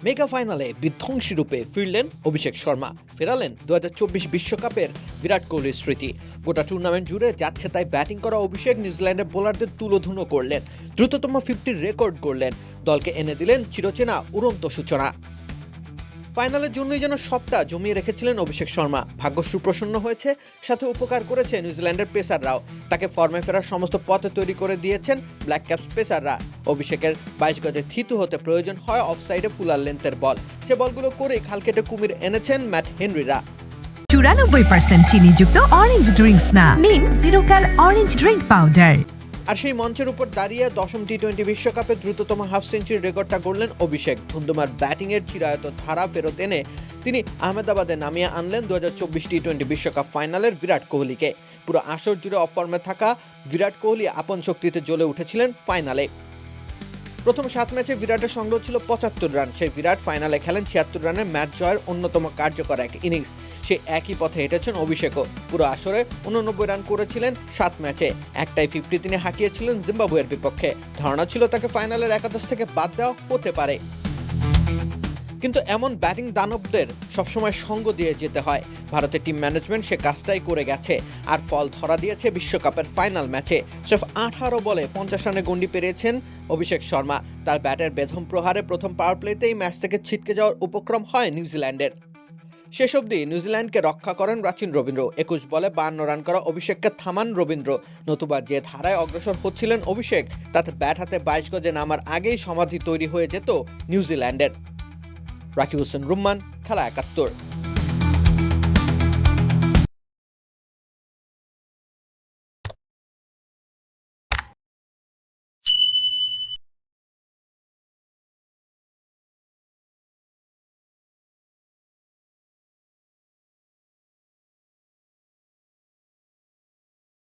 Mega ফাইনালে বিধ্বংসী রূপে ফিরলেন অভিষেক শর্মা, ফেরালেন 2024 বিশ্বকাপের বিরাট কোহলির স্মৃতি। গোটা টুর্নামেন্ট জুড়ে যাচ্ছে তাই ব্যাটিং করা অভিষেক নিউজিল্যান্ডের বোলারদের তুলোধুনো করলেন, দ্রুততম 50 রেকর্ড করলেন, দলকে এনে দিলেন চিরচেনা উড়ন্ত সূচনা। ফাইনালের জন্যই যেন সবটা জমিয়ে রেখেছিলেন অভিষেক শর্মা। ভাগ্য সুপ্রসন্ন হয়েছে, সাথে উপকার করেছে নিউজিল্যান্ডের পেসাররাও। তাকে ফর্মে ফেরার সমস্ত পথ তৈরি করে দিয়েছেন ব্ল্যাক ক্যাপস পেসাররা। অভিষেকের 22 গজে থিতু হতে প্রয়োজন হয় অফসাইডে ফুলার লেন্থের বল, সে বলগুলো করেই খাল কেটে কুমির এনেছেন ম্যাট হেনরিরা। 94% চিনিযুক্ত অরেঞ্জ ড্রিঙ্কস না, নিন জিরো ক্যাল অরেঞ্জ ড্রিঙ্ক পাউডার। আর সেই মঞ্চের উপর দাঁড়িয়ে দশম টি-20 বিশ্বকাপে দ্রুততম হাফ সেঞ্চুরির রেকর্ডটা গড়লেন অভিষেক। ধুন্দুমার ব্যাটিংয়ের চিরায়ত ধারা ফেরত এনে তিনি আহমেদাবাদে নামিয়ে আনলেন 2024 টি-20 বিশ্বকাপ ফাইনালের বিরাট কোহলিকে। পুরো আসর জুড়ে অফ ফর্মে থাকা বিরাট কোহলি আপন শক্তিতে জ্বলে উঠেছিলেন ফাইনালে। প্রথম 7 ম্যাচে বিরাটের সংগ্রহ ছিল 75 রান। সেই বিরাট ফাইনালে খেলেন 76 রানের ম্যাচ জয়ের অন্যতম কার্যকর এক ইনিংস। সেই একই পথে হেঁটেছেন অভিষেকও। পুরো আসরে 89 রান করেছিলেন 7 ম্যাচে, একটাই 50 তিনি হাঁকিয়েছিলেন জিম্বাবুয়ের বিপক্ষে। ধারণা ছিল তাকে ফাইনালের একাদশ থেকে বাদ দেওয়া হতে পারে, কিন্তু এমন ব্যাটিং দানবদের সবসময় সঙ্গ দিয়ে যেতে হয়। ভারতের টিম ম্যানেজমেন্ট সে কাজটাই করে গেছে, আর ফল ধরা দিয়েছে বিশ্বকাপের ফাইনাল ম্যাচে। সির্ফ 18 বলে 50 রানে গন্ডি পেরিয়েছেন অভিষেক শর্মা। তার ব্যাটের বেধম প্রহারে প্রথম পাওয়ার প্লেতেই ম্যাচ থেকে ছিটকে যাওয়ার উপক্রম হয় নিউজিল্যান্ডের। শেষ অবধি নিউজিল্যান্ডকে রক্ষা করেন রাচিন রবীন্দ্র। 21 বলে 52 রান করা অভিষেককে থামান রবীন্দ্র। নতুবা যে ধারায় অগ্রসর হচ্ছিলেন অভিষেক, তাতে ব্যাট হাতে 22 গজে নামার আগেই সমাধি তৈরি হয়ে যেত নিউজিল্যান্ডের। রাকিব হোসেন রুম্মান, খেলা 71।